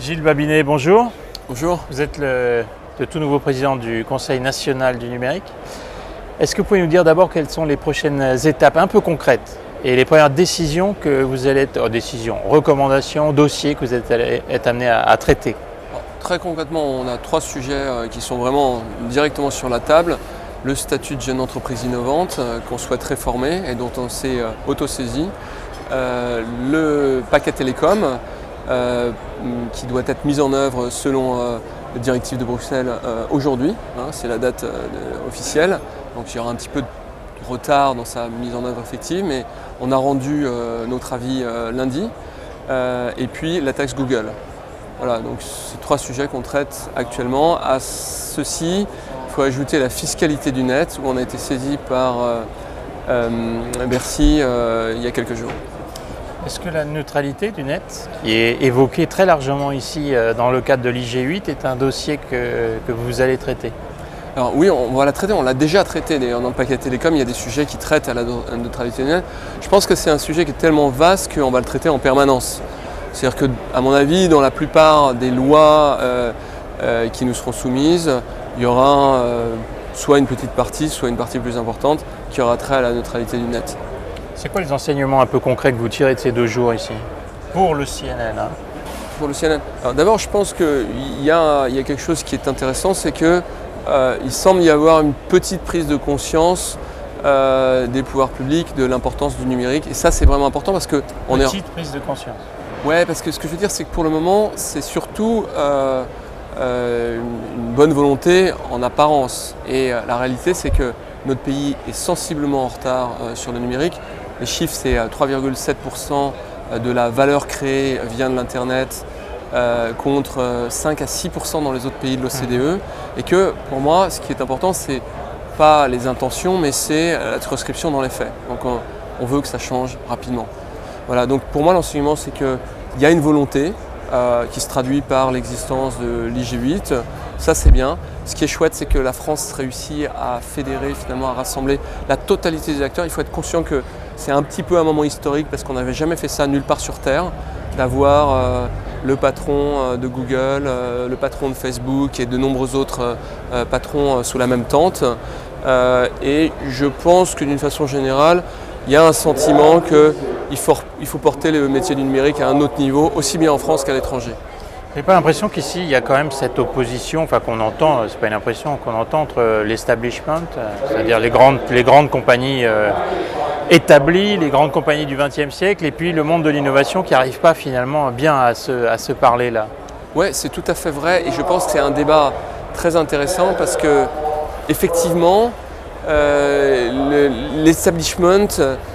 Gilles Babinet, bonjour. Bonjour. Vous êtes le tout nouveau président du Conseil national du numérique. Est-ce que vous pouvez nous dire d'abord quelles sont les prochaines étapes un peu concrètes et les premières décisions que vous allez être, recommandations, dossiers que vous allez être amené à traiter? Très concrètement, on a 3 sujets qui sont vraiment directement sur la table. Le statut de jeune entreprise innovante qu'on souhaite réformer et dont on s'est autosaisi. Le paquet télécom qui doit être mis en œuvre selon la directive de Bruxelles aujourd'hui. C'est la date officielle. Donc il y aura un petit peu de retard dans sa mise en œuvre effective, mais on a rendu notre avis lundi. Et puis la taxe Google. Voilà, donc c'est 3 sujets qu'on traite actuellement. À ceci, il faut ajouter la fiscalité du net, où on a été saisi par Bercy il y a quelques jours. Est-ce que la neutralité du net, qui est évoquée très largement ici dans le cadre de l'IG8, est un dossier que vous allez traiter? Alors oui, on va la traiter, on l'a déjà traité d'ailleurs dans le paquet télécom, il y a des sujets qui traitent à la neutralité du net. Je pense que c'est un sujet qui est tellement vaste qu'on va le traiter en permanence. C'est-à-dire que, à mon avis, dans la plupart des lois qui nous seront soumises, il y aura soit une petite partie, soit une partie plus importante qui aura trait à la neutralité du net. C'est quoi les enseignements un peu concrets que vous tirez de ces 2 jours ici pour le CNN Pour le CNN. Alors d'abord, je pense qu'il y a quelque chose qui est intéressant, c'est que il semble y avoir une petite prise de conscience des pouvoirs publics de l'importance du numérique. Et ça, c'est vraiment important parce que petite prise de conscience. Ouais, parce que ce que je veux dire, c'est que pour le moment, c'est surtout une bonne volonté en apparence. Et la réalité, c'est que notre pays est sensiblement en retard sur le numérique. Les chiffres, c'est 3,7% de la valeur créée vient de l'Internet contre 5 à 6% dans les autres pays de l'OCDE. Et que pour moi, ce qui est important, c'est pas les intentions, mais c'est la transcription dans les faits. Donc on veut que ça change rapidement. Voilà, donc pour moi, l'enseignement, c'est qu'il y a une volonté qui se traduit par l'existence de l'IG8. Ça, c'est bien. Ce qui est chouette, c'est que la France réussit à fédérer, finalement, à rassembler la totalité des acteurs. Il faut être conscient que c'est un petit peu un moment historique parce qu'on n'avait jamais fait ça nulle part sur Terre, d'avoir le patron de Google, le patron de Facebook et de nombreux autres patrons sous la même tente. Et je pense que d'une façon générale, il y a un sentiment qu'il faut porter le métier du numérique à un autre niveau, aussi bien en France qu'à l'étranger. Vous n'avez pas l'impression qu'ici, il y a quand même cette opposition, qu'on entend, c'est pas une impression, qu'on entend entre l'establishment, c'est-à-dire les grandes compagnies établies, les grandes compagnies du XXe siècle, et puis le monde de l'innovation qui n'arrive pas finalement bien à se parler là? Oui, c'est tout à fait vrai, et je pense que c'est un débat très intéressant parce que, effectivement, l'establishment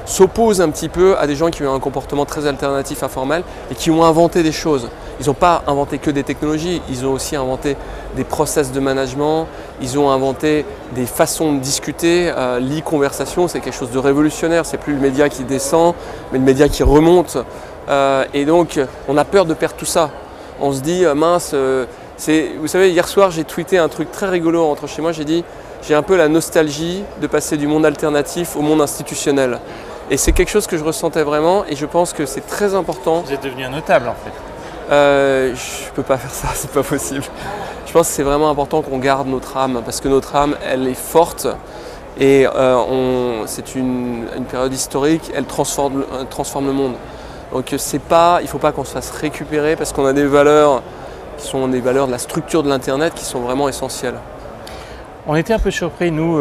s'oppose un petit peu à des gens qui ont un comportement très alternatif, informel et qui ont inventé des choses. Ils n'ont pas inventé que des technologies, ils ont aussi inventé des process de management, ils ont inventé des façons de discuter. L'e-conversation, c'est quelque chose de révolutionnaire, c'est plus le média qui descend, mais le média qui remonte. Et donc, on a peur de perdre tout ça. On se dit, mince, vous savez, hier soir, j'ai tweeté un truc très rigolo en rentrant chez moi, j'ai dit, j'ai un peu la nostalgie de passer du monde alternatif au monde institutionnel. Et c'est quelque chose que je ressentais vraiment et je pense que c'est très important. Vous êtes devenu un notable en fait. Je ne peux pas faire ça, c'est pas possible. Je pense que c'est vraiment important qu'on garde notre âme parce que notre âme, elle est forte et c'est une période historique, elle transforme le monde. Donc il ne faut pas qu'on se fasse récupérer parce qu'on a des valeurs qui sont des valeurs de la structure de l'Internet qui sont vraiment essentielles. On était un peu surpris, nous,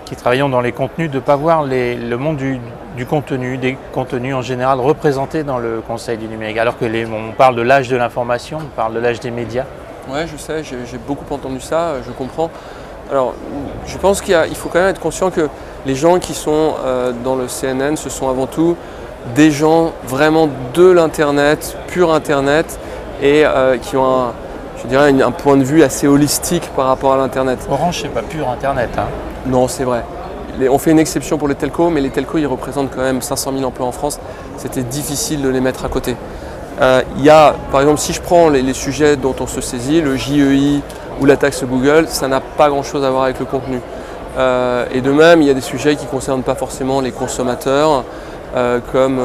qui travaillons dans les contenus, de ne pas voir le monde du contenu, des contenus en général représentés dans le Conseil du numérique, alors que on parle de l'âge de l'information, on parle de l'âge des médias. Oui, je sais, j'ai beaucoup entendu ça, je comprends. Alors, je pense qu'il faut quand même être conscient que les gens qui sont dans le CNN, ce sont avant tout des gens vraiment de l'Internet, pur Internet, et qui ont un point de vue assez holistique par rapport à l'Internet. Orange, c'est pas pur Internet. Non, c'est vrai. On fait une exception pour les telcos, mais les telcos, ils représentent quand même 500 000 emplois en France. C'était difficile de les mettre à côté. Il y a, par exemple, si je prends les sujets dont on se saisit, le JEI ou la taxe Google, ça n'a pas grand-chose à voir avec le contenu. Et de même, il y a des sujets qui ne concernent pas forcément les consommateurs, comme,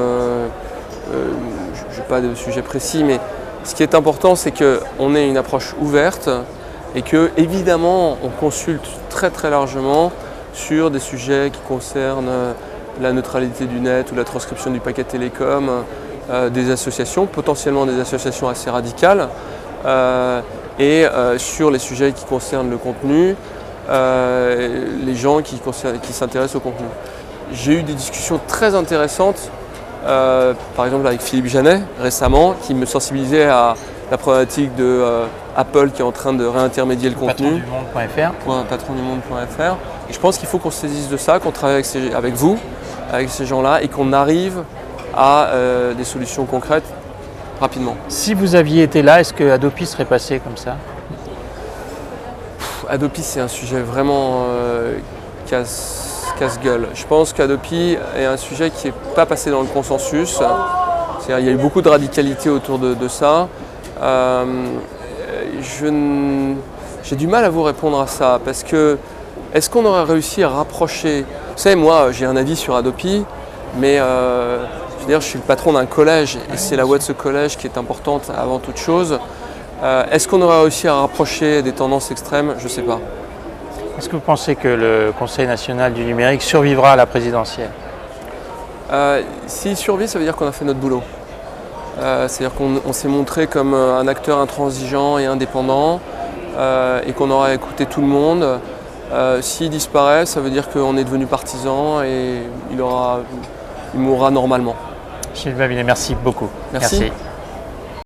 je n'ai pas de sujet précis, mais Ce qui est important, c'est qu'on ait une approche ouverte et que, évidemment, on consulte très très largement sur des sujets qui concernent la neutralité du net ou la transcription du paquet télécom, des associations, potentiellement des associations assez radicales, et sur les sujets qui concernent le contenu, les gens qui s'intéressent au contenu. J'ai eu des discussions très intéressantes, par exemple avec Philippe Janet récemment, qui me sensibilisait à la problématique de Apple qui est en train de réintermédier le contenu. Patrondumonde.fr. Et je pense qu'il faut qu'on se saisisse de ça, qu'on travaille avec vous, avec ces gens-là, et qu'on arrive à des solutions concrètes rapidement. Si vous aviez été là, est-ce que Adopi serait passé comme ça? Adopi, c'est un sujet vraiment casse-gueule. Je pense qu'Adopi est un sujet qui n'est pas passé dans le consensus. C'est-à-dire, il y a eu beaucoup de radicalité autour de ça. J'ai du mal à vous répondre à ça parce que est-ce qu'on aurait réussi à rapprocher... Vous savez, moi, j'ai un avis sur Adopi, mais je suis le patron d'un collège et c'est la voix de ce collège qui est importante avant toute chose. Est-ce qu'on aurait réussi à rapprocher des tendances extrêmes? Je ne sais pas. Est-ce que vous pensez que le Conseil national du numérique survivra à la présidentielle? S'il survit, ça veut dire qu'on a fait notre boulot. C'est-à-dire qu'on s'est montré comme un acteur intransigeant et indépendant et qu'on aura écouté tout le monde. S'il disparaît, ça veut dire qu'on est devenu partisan et il mourra normalement. Gilles Babinet, merci beaucoup. Merci.